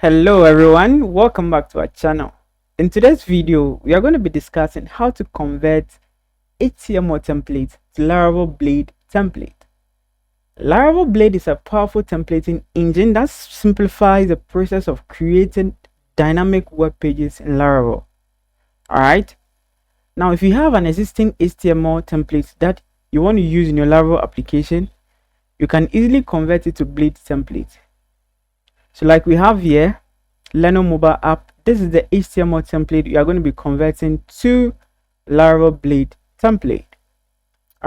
Hello everyone, welcome back to our channel. In today's video, we are going to be discussing how to convert HTML template to Laravel Blade template. Laravel Blade is a powerful templating engine that simplifies the process of creating dynamic web pages in Laravel. Alright, now if you have an existing HTML template that you want to use in your Laravel application, you can easily convert it to Blade template. So like we have here, Leno mobile app, this is the HTML template you are going to be converting to Laravel Blade template.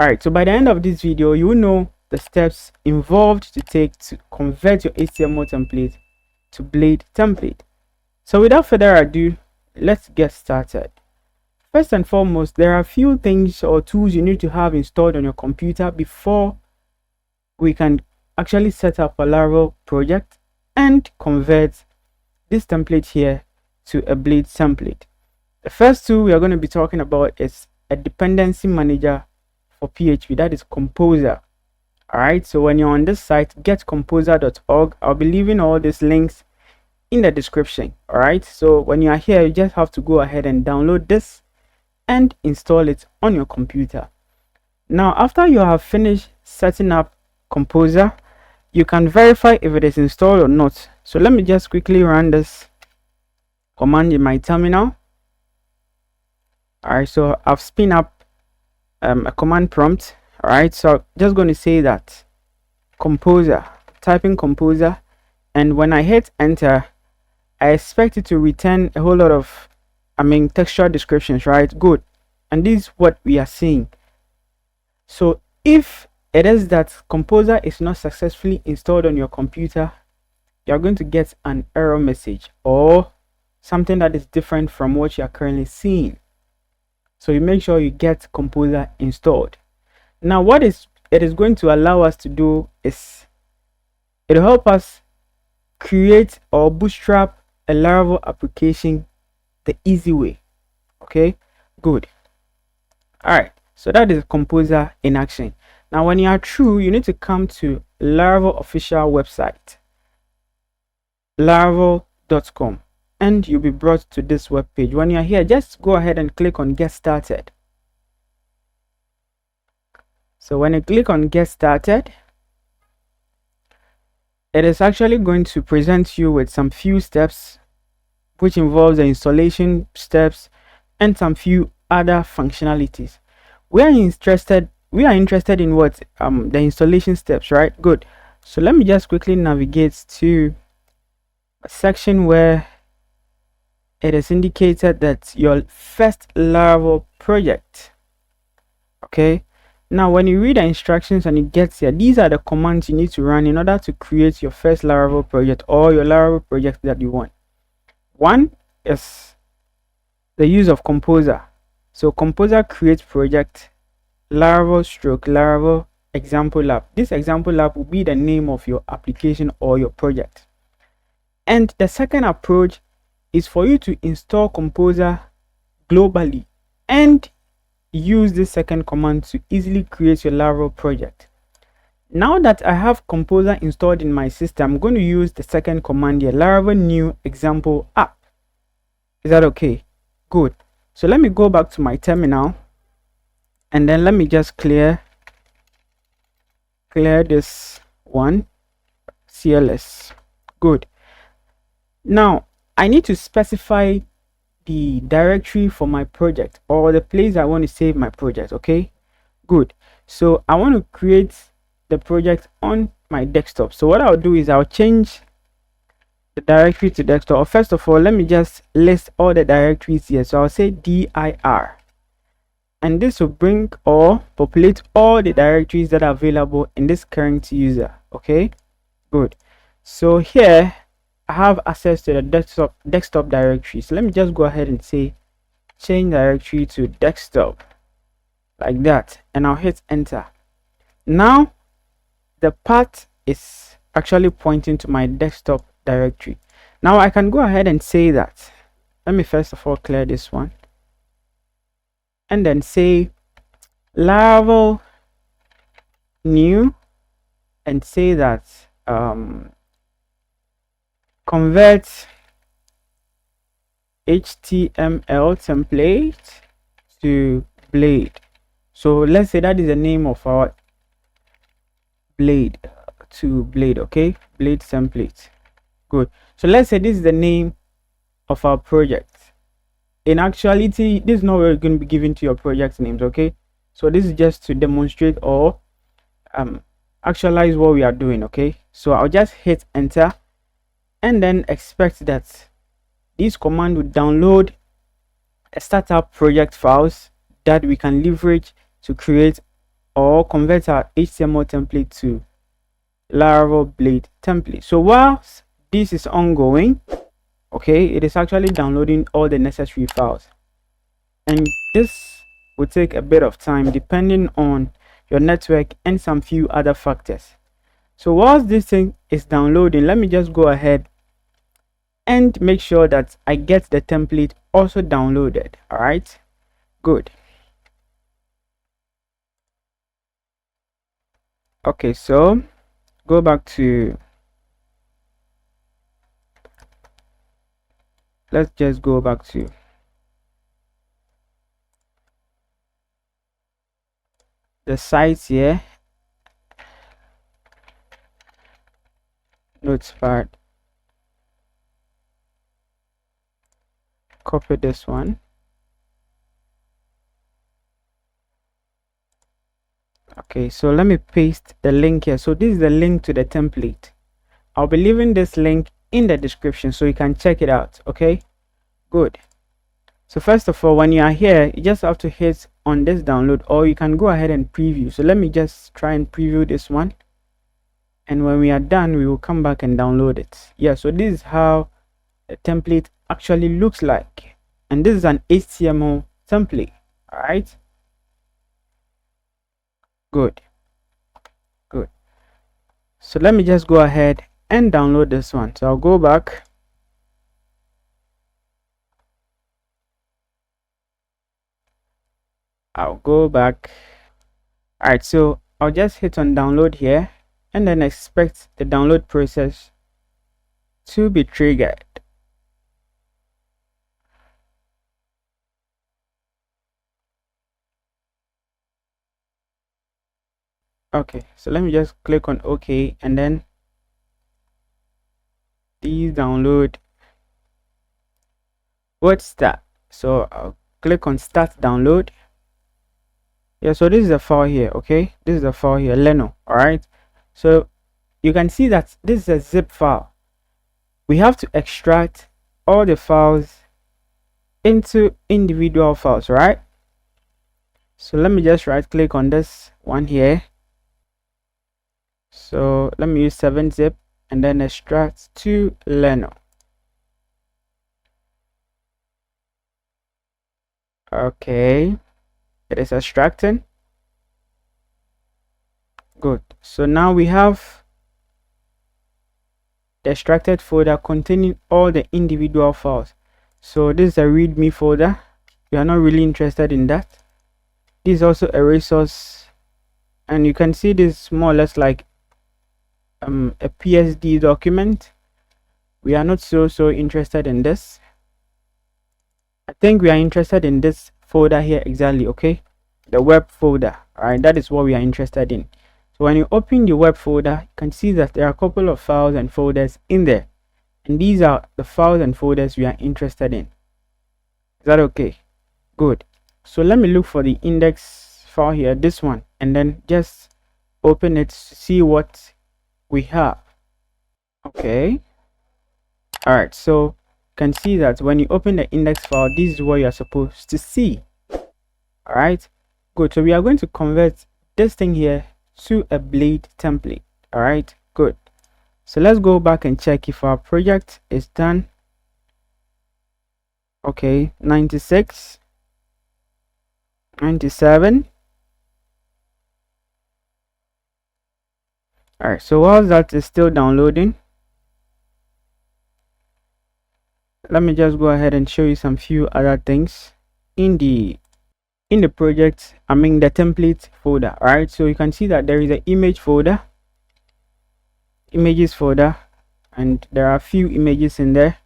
Alright, so by the end of this video, you will know the steps involved to take to convert your HTML template to Blade template. So without further ado, let's get started. First and foremost, there are a few things or tools you need to have installed on your computer before we can actually set up a Laravel project and convert this template here to a Blade template. The first tool we are going to be talking about is a dependency manager for PHP, that is Composer. Alright, so when you're on this site, getcomposer.org, I'll be leaving all these links in the description. Alright, so when you are here, you just have to go ahead and download this and install it on your computer. Now, after you have finished setting up Composer, you can verify if it is installed or not. So let me just quickly run this command in my terminal. Alright, so I've spin up a command prompt. Alright, so I'm just going to say that Composer, typing Composer, and when I hit enter, I expect it to return a whole lot of textual descriptions, right? Good. And this is what we are seeing. So if it is that Composer is not successfully installed on your computer, you're going to get an error message or something that is different from what you are currently seeing. So you make sure you get Composer installed. Now what it is going to allow us to do is it will help us create or bootstrap a Laravel application the easy way. Okay, good. Alright, so that is Composer in action. Now when you are through, you need to come to Laravel official website, laravel.com, and you'll be brought to this web page. When you're here, just go ahead and click on get started. So when you click on get started, it is actually going to present you with some few steps, which involves the installation steps and some few other functionalities. We are interested in what the installation steps, right? Good. So let me just quickly navigate to a section where it is indicated that your first Laravel project. Okay, now when you read the instructions and it gets here, these are the commands you need to run in order to create your first Laravel project or your Laravel project that you want. One is the use of Composer. So Composer creates project Laravel example lab. This example lab will be the name of your application or your project. And the second approach is for you to install Composer globally and use this second command to easily create your Laravel project. Now that I have Composer installed in my system, I'm going to use the second command here, Laravel new example app. Is that okay? Good. So let me go back to my terminal and then let me just clear this one, CLS. Good. Now I need to specify the directory for my project or the place I want to save my project. Okay, good. So I want to create the project on my desktop. So what I'll do is I'll change the directory to desktop. First of all, let me just list all the directories here. So I'll say dir, and this will bring or populate all the directories that are available in this current user. Okay, good. So here I have access to the desktop directory. So let me just go ahead and say change directory to desktop like that, and I'll hit enter. Now the path is actually pointing to my desktop directory. Now I can go ahead and say that, let me first of all clear this one and then say Laravel new and say that convert HTML template to Blade. So let's say that is the name of our Blade to Blade. Okay, Blade template. Good. So let's say this is the name of our project. In actuality, this is not really going to be given to your project names. Okay, so this is just to demonstrate or actualize what we are doing. Okay, so I'll just hit enter and then expect that this command will download a startup project files that we can leverage to create or convert our HTML template to Laravel Blade template. So whilst this is ongoing, okay, it is actually downloading all the necessary files, and this will take a bit of time depending on your network and some few other factors. So whilst this thing is downloading, let me just go ahead and make sure that I get the template also downloaded. All right, good. Okay, so go back to, let's just go back to the site here, notepad, copy this one. Okay, so let me paste the link here. So this is the link to the template. I'll be leaving this link in the description so you can check it out. Okay, good. So first of all, when you are here, you just have to hit on this download, or you can go ahead and preview. So let me just try and preview this one, and when we are done, we will come back and download it. Yeah, so this is how the template actually looks like, and this is an HTML template. All right, good. So let me just go ahead and download this one. So I'll go back, all right, so I'll just hit on download here and then expect the download process to be triggered. Okay, so let me just click on OK, and then please download. What's that? So I'll click on start download. Yeah, so this is a file here. Okay, this is a file here, Leno. All right, so you can see that this is a zip file. We have to extract all the files into individual files, right? So let me just right click on this one here. So let me use 7-zip and then extract to Leno. Okay, it is extracting. Good. So now we have the extracted folder containing all the individual files. So this is a readme folder. We are not really interested in that. This is also a resource, and you can see this more or less like a PSD document. We are not so interested in this. I think we are interested in this folder here exactly. Okay, the web folder. All right, that is what we are interested in. So when you open the web folder, you can see that there are a couple of files and folders in there, and these are the files and folders we are interested in. Is that okay? Good. So let me look for the index file here, this one, and then just open it to see what we have. Okay, all right, so you can see that when you open the index file, this is what you are supposed to see. All right, good. So we are going to convert this thing here to a Blade template. All right, good. So let's go back and check if our project is done. Okay, 96, 97. All right, so while that is still downloading, let me just go ahead and show you some few other things in the project, I mean the template folder. All right, so you can see that there is an image folder, images folder, and there are a few images in there.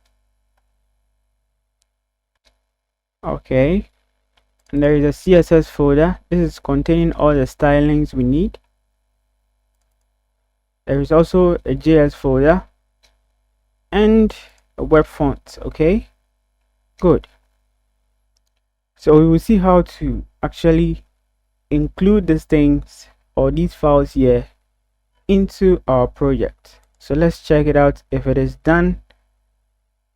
Okay, and there is a CSS folder. This is containing all the stylings we need. There is also a JS folder and a web font. Okay, good. So we will see how to actually include these things or these files here into our project. So let's check it out if it is done.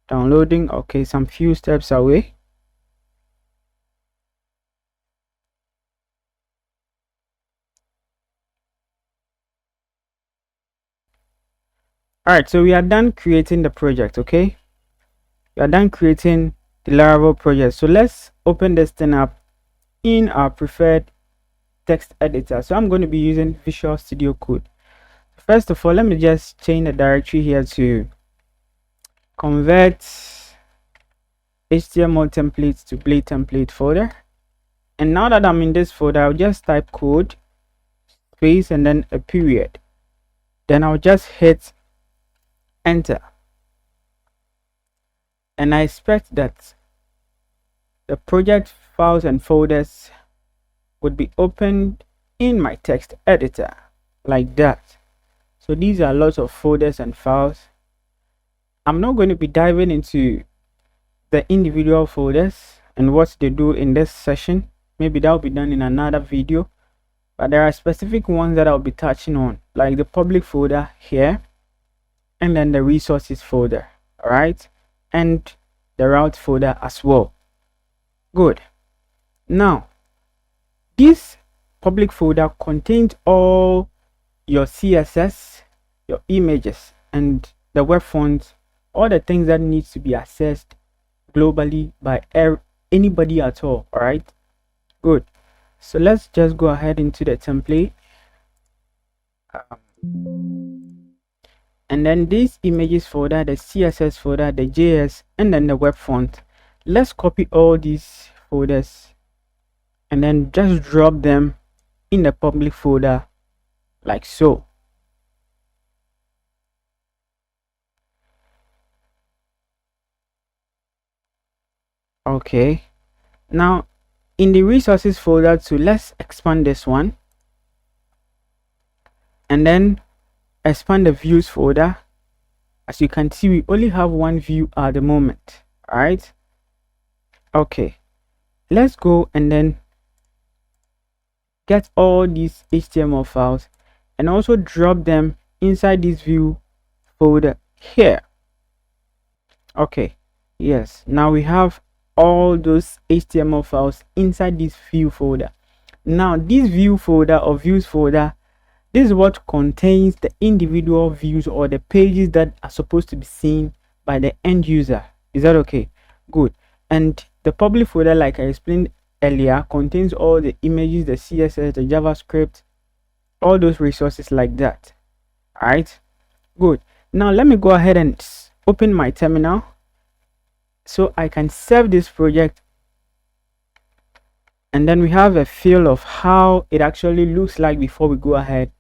Downloading. Okay, some few steps away. All right, so we are done creating the project. Okay, we are done creating the Laravel project. So let's open this thing up in our preferred text editor. So I'm going to be using Visual Studio Code. First of all, let me just change the directory here to convert HTML templates to Blade template folder. And now that I'm in this folder, I'll just type code space and then a period. Then I'll just hit enter. And I expect that the project files and folders would be opened in my text editor like that. So these are lots of folders and files. I'm not going to be diving into the individual folders and what they do in this session. Maybe that will be done in another video, but there are specific ones that I'll be touching on, like the public folder here, and then the resources folder, all right, and the route folder as well. Good. Now this public folder contains all your CSS, your images, and the web fonts, all the things that needs to be accessed globally by anybody at all. All right, good. So let's just go ahead into the template, and then this images folder, the CSS folder, the JS, and then the web font. Let's copy all these folders and then just drop them in the public folder like so. Okay, now in the resources folder too, let's expand this one and then expand the views folder. As you can see, we only have one view at the moment. All right, okay, let's go and then get all these HTML files and also drop them inside this view folder here. Okay, yes, now we have all those HTML files inside this view folder. Now this view folder or views folder, this is what contains the individual views or the pages that are supposed to be seen by the end user. Is that okay? Good. And the public folder, like I explained earlier, contains all the images, the CSS, the JavaScript, all those resources like that. All right, good. Now let me go ahead and open my terminal so I can save this project, and then we have a feel of how it actually looks like before we go ahead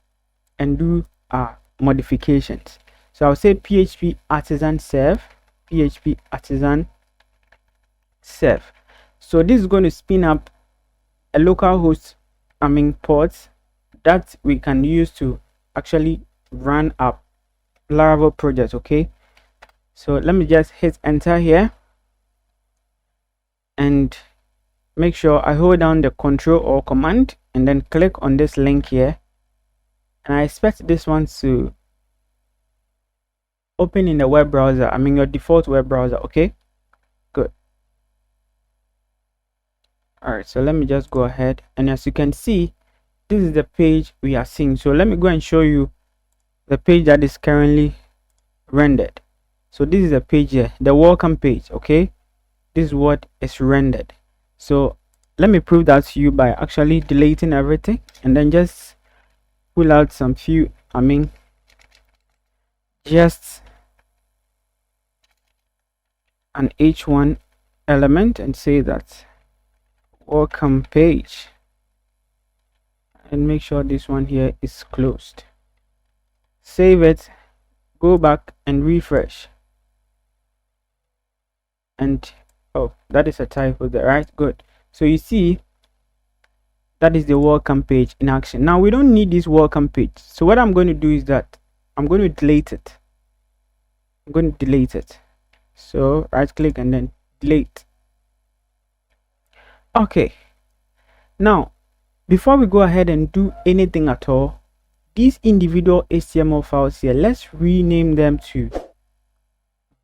and do our modifications. So I'll say php artisan serve, php artisan serve. So this is going to spin up a local host port that we can use to actually run our Laravel project. Okay, so let me just hit enter here and make sure I hold down the control or command and then click on this link here, and I expect this one to open in the web browser, your default web browser. Okay, good. All right, so let me just go ahead, and as you can see, this is the page we are seeing. So let me go and show you the page that is currently rendered. So this is the page here, the welcome page. Okay, this is what is rendered. So let me prove that to you by actually deleting everything and then just pull out some few just an h1 element and say that welcome page, and make sure this one here is closed. Save it, go back and refresh. And oh, that is a typo there, right? Good. So you see, that is the welcome page in action. Now we don't need this welcome page, so what I'm going to do is that I'm going to delete it. I'm going to delete it. So right click and then delete. Okay, now before we go ahead and do anything at all, these individual HTML files here, let's rename them to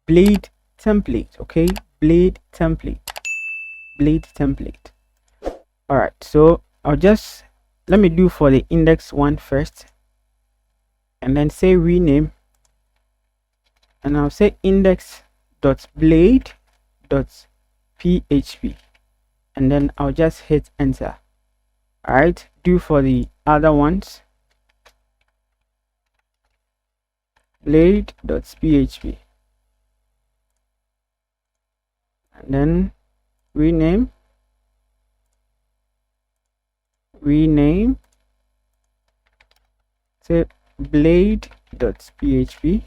Blade template. Okay, Blade template. Blade template. All right, so I'll just let me do for the index one first, and then say rename, and I'll say index.blade.php, and then I'll just hit enter. All right, do for the other ones, blade.php, and then rename, say blade.php.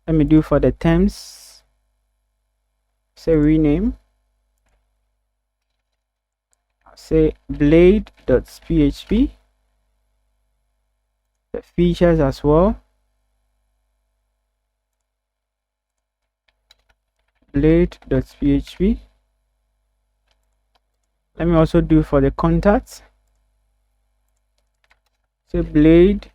Let me do for the terms, say rename, say blade.php, the features as well, blade.php. Let me also do for the contacts, say blade.php,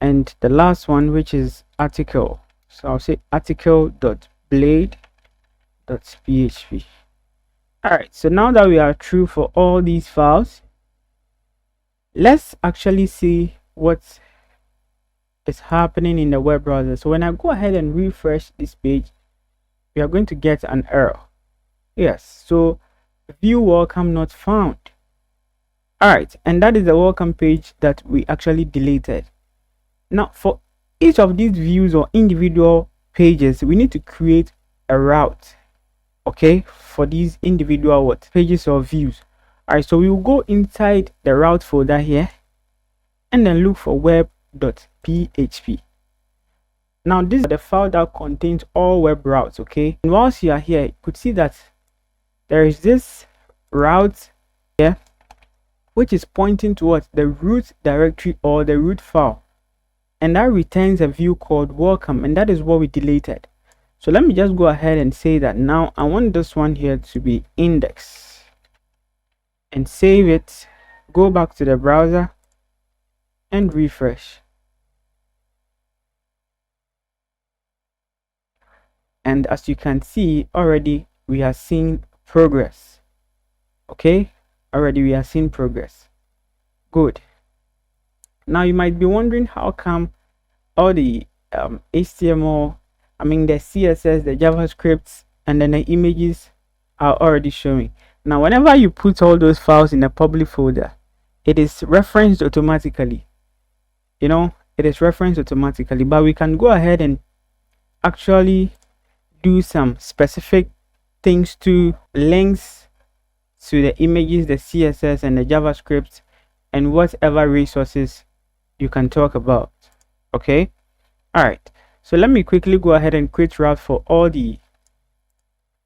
and the last one, which is article, so I'll say article.blade.php. all right, so now that we are through for all these files, let's actually see what is happening in the web browser. So when I go ahead and refresh this page, we are going to get an error. Yes, so view welcome not found. All right, and that is the welcome page that we actually deleted. Now for each of these views or individual pages, we need to create a route, okay, for these individual pages or views. All right, so we will go inside the route folder here and then look for web.php. now this is the file that contains all web routes, okay, and whilst you are here, you could see that there is this route here which is pointing towards the root directory or the root file, and that returns a view called welcome, and that is what we deleted. So let me just go ahead and say that now I want this one here to be index, and save it, go back to the browser and refresh, and as you can see already, we are seeing progress. Okay, already we are seeing progress. Good. Now you might be wondering, how come all the HTML, I mean the CSS, the JavaScript, and then the images are already showing? Now whenever you put all those files in a public folder, it is referenced automatically. You know, it is referenced automatically, but we can go ahead and actually do some specific things to links to the images, the CSS, and the JavaScript, and whatever resources you can talk about. Okay, all right, so let me quickly go ahead and create route for all the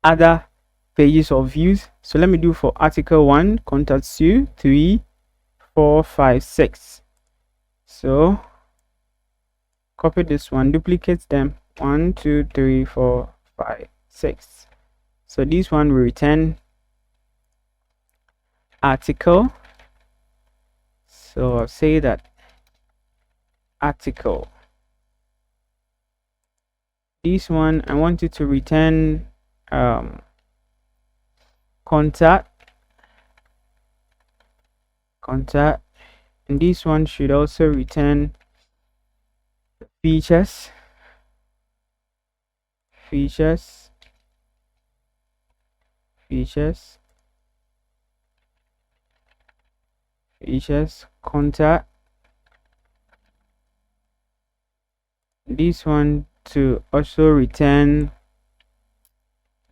other pages or views. So let me do for article 1, contacts 2, 3, 4, 5, 6. So copy this one, duplicate them, 1, 2, 3, 4, 5, 6. So this one will return article. So I'll say that article. This one I want it to return contact, and this one should also return features, contact. This one to also return,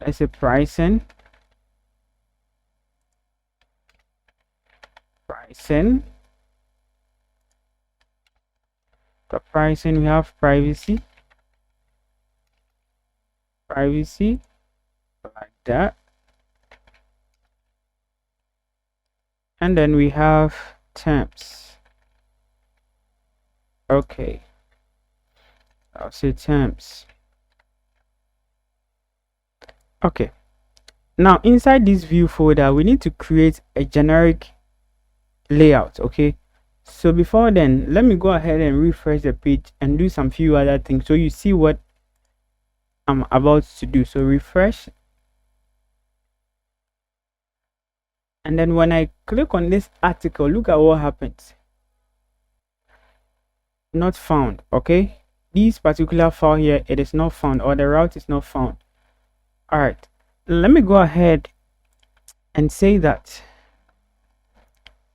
let's say, pricing, The pricing, we have privacy, like that. And then we have terms. Okay, I'll say terms. Okay, now inside this view folder we need to create a generic layout. Okay, so before then, let me go ahead and refresh the page and do some few other things so you see what I'm about to do. So refresh, and then when I click on this article, look at what happens. Not found. Okay, this particular file here, it is not found, or the route is not found. All right, let me go ahead and say that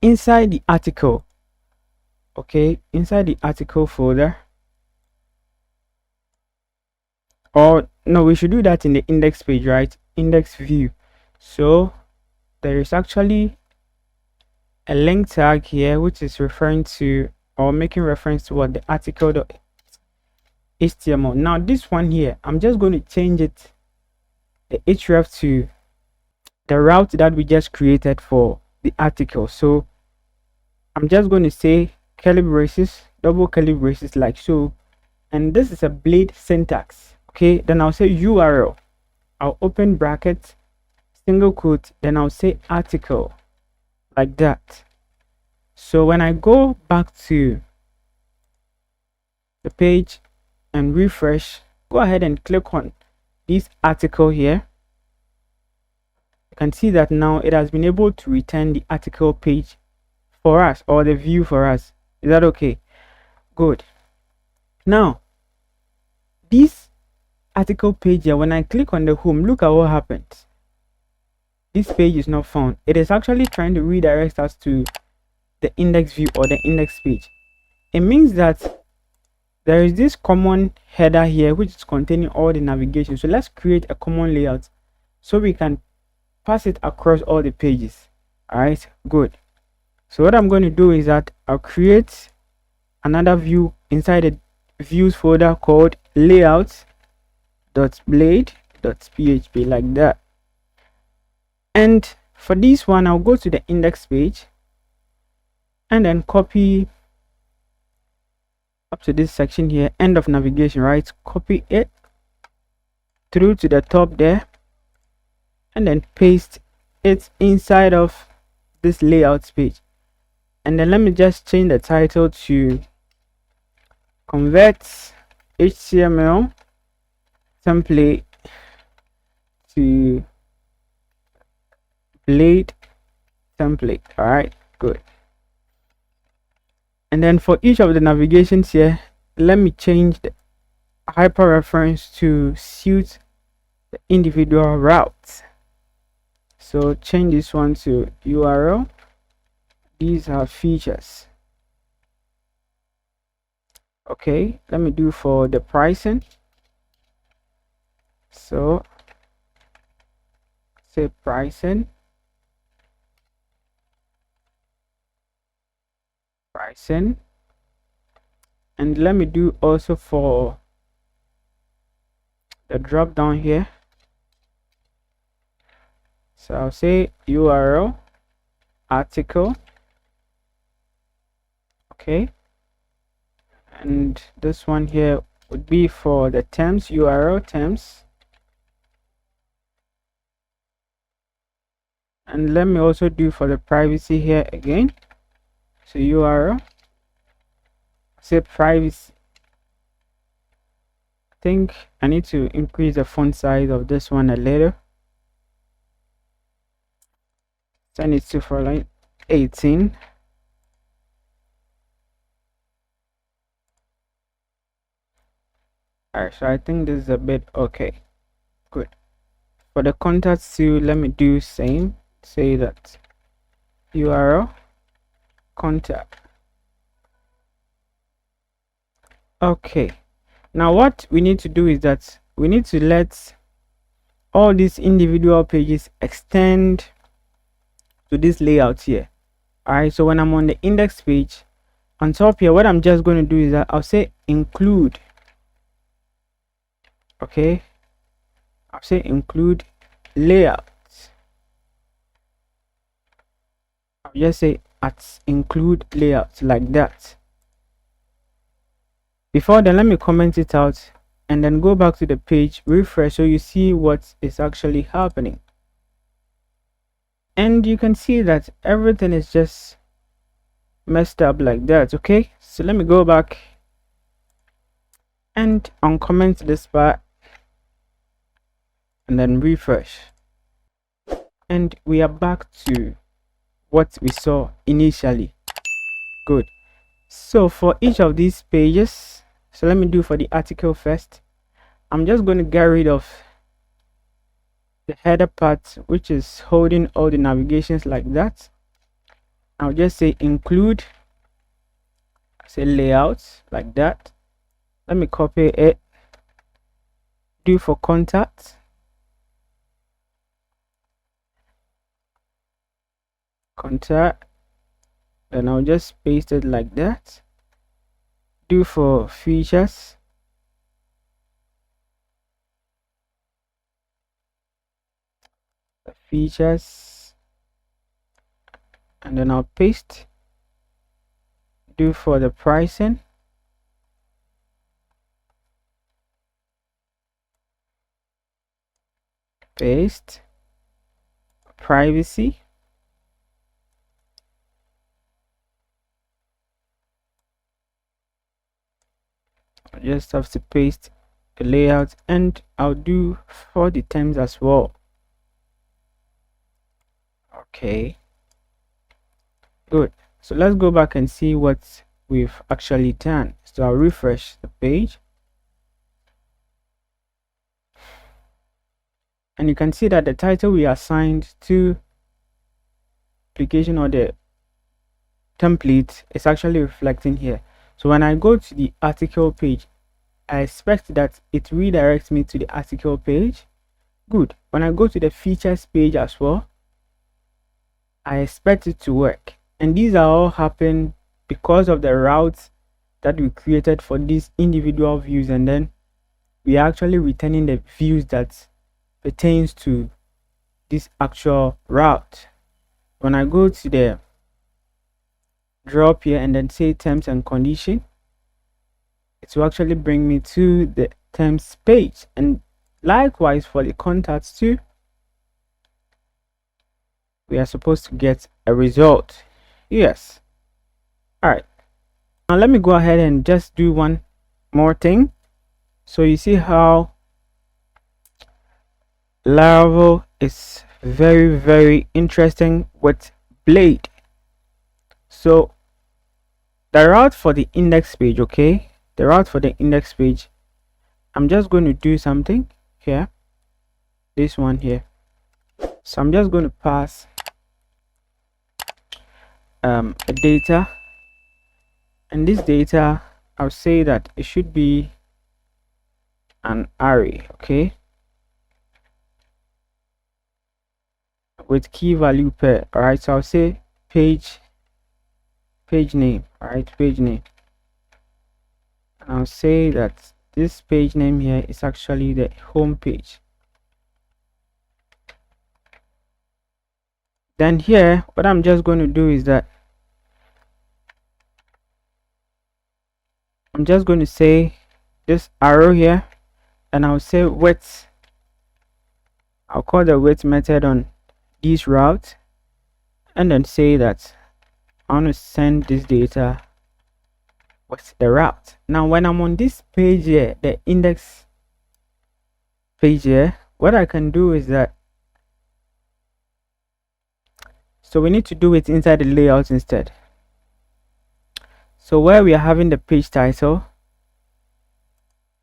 inside the article, okay, inside the article folder, or no, we should do that in the index page, right? Index view. So there is actually a link tag here which is referring to or making reference to what the article.html. Now this one here, I'm just going to change it, the href, to the route that we just created for the article. So I'm just going to say curly braces, double curly braces, like so, and this is a Blade syntax. Okay, then I'll say URL, I'll open bracket, single quote, then I'll say article, like that. So when I go back to the page and refresh, go ahead and click on this article here, you can see that now it has been able to return the article page for us, or the view for us. Is that okay? Good. Now this article page here, when I click on the home, look at what happens. This page is not found. It is actually trying to redirect us to the index view or the index page. It means that there is this common header here which is containing all the navigation. So let's create a common layout so we can pass it across all the pages. All right, good. So what I'm going to do is that I'll create another view inside the views folder called layouts.blade.php, like that. And for this one, I'll go to the index page and then copy up to this section here, end of navigation, right? Copy it through to the top there and then paste it inside of this layouts page. And then let me just change the title to convert HTML template to Blade template. All right, good. And then for each of the navigations here, let me change the hyperreference to suit the individual routes. So change this one to URL. These are features. Okay, let me do for the pricing. So say pricing, and let me do also for the drop down here. So I'll say URL article. Okay, and this one here would be for the terms, URL terms. And let me also do for the privacy here again. So URL, say privacy. I think I need to increase the font size of this one a little. Send it to for like 18. Alright, so I think this is a bit okay. Good. For the contacts too, let me do same. Say that URL contact. Okay, now what we need to do is that we need to let all these individual pages extend to this layout here. All right, so when I'm on the index page, on top here, what I'm just going to do is that I'll say include. Okay, I'll say include layout. I'll just say at include layout like that. Before then, let me comment it out and then go back to the page, refresh, so you see what is actually happening. And you can see that everything is just messed up like that. Okay, so let me go back and uncomment this part and then refresh, and we are back to what we saw initially. Good. So for each of these pages, so let me do for the article first. I'm just going to get rid of the header part, which is holding all the navigations like that. I'll just say include, say layout like that. Let me copy it, do for contact, then I'll just paste it like that. Do for features, and then I'll paste. Do for the pricing, paste. Privacy, I just have to paste the layout, and I'll do for the terms as well. Okay, good. So let's go back and see what we've actually done. So I'll refresh the page, and you can see that the title we assigned to application or the template is actually reflecting here. So when I go to the article page, I expect that it redirects me to the article page. Good. When I go to the features page as well, I expect it to work. And these are all happen because of the routes that we created for these individual views, and then we are actually returning the views that pertains to this actual route. When I go to the drop here and then say terms and condition, it will actually bring me to the terms page. And likewise for the contacts too, we are supposed to get a result. Yes. All right, now let me go ahead and just do one more thing. So you see how Laravel is very interesting with Blade. So the route for the index page, okay, the route for the index page, I'm just going to do something here, this one here. So I'm just going to pass a data, and this data, I'll say that it should be an array, okay, with key value pair. All right, so I'll say page name. All right, page name, and I'll say that this page name here is actually the home page. Then here, what I'm just going to do is that I'm just going to say this arrow here, and I'll say width. I'll call the width method on this route, and then say that I want to send this data with the route. Now when I'm on this page here, the index page here, what I can do is that, so we need to do it inside the layout instead. So where we are having the page title,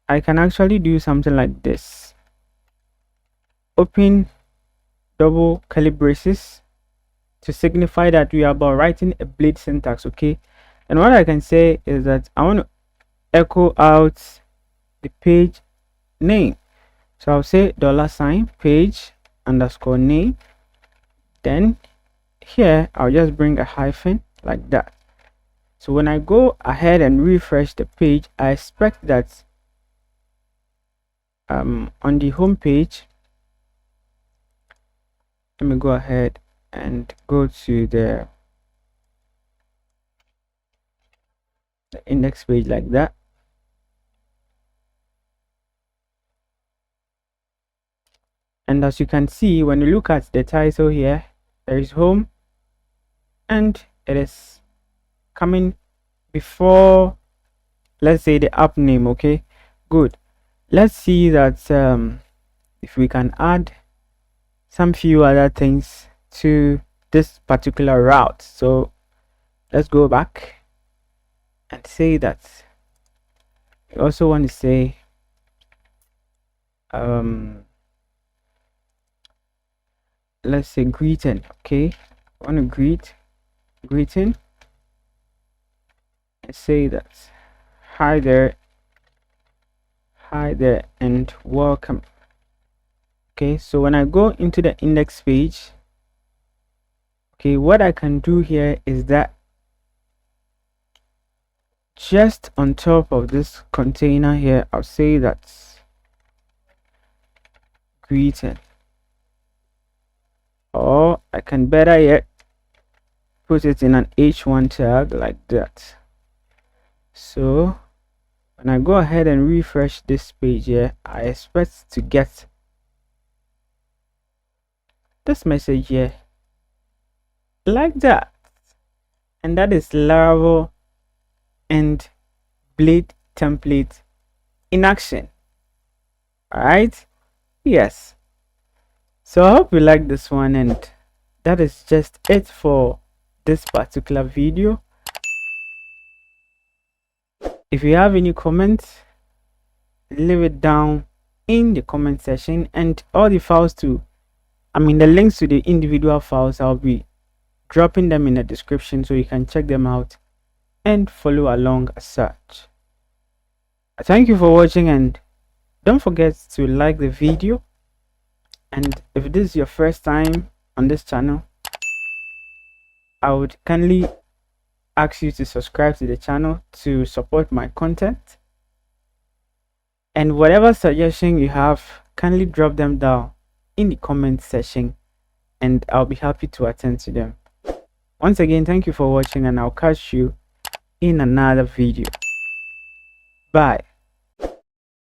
I can actually do something like this. Open double curly braces to signify that we are about writing a Blade syntax, okay? And what I can say is that I want to echo out the page name. So I'll say $ page underscore name. Then here I'll just bring a hyphen like that. So when I go ahead and refresh the page, I expect that on the home page, let me go ahead and go to the index page like that. And as you can see, when you look at the title here, there is home and it is coming before, let's say, the app name. Okay, good. Let's see that if we can add some few other things to this particular route. So let's go back and say that we also want to say let's say greeting. Okay, I want to greeting and say that hi there and welcome. Okay, so when I go into the index page, okay, what I can do here is that just on top of this container here, I'll say that greeting, or I can better yet put it in an h1 tag like that. So when I go ahead and refresh this page here, I expect to get this message here like that, and that is Laravel and Blade template in action. All right, yes, so I hope you like this one, and that is just it for this particular video. If you have any comments, leave it down in the comment section, and all the files to the links to the individual files, I'll be dropping them in the description so you can check them out and follow along as such. Thank you for watching, and don't forget to like the video. And if this is your first time on this channel, I would kindly ask you to subscribe to the channel to support my content. And whatever suggestion you have, kindly drop them down in the comment section and I'll be happy to attend to them. Once again, thank you for watching, and I'll catch you in another video. Bye.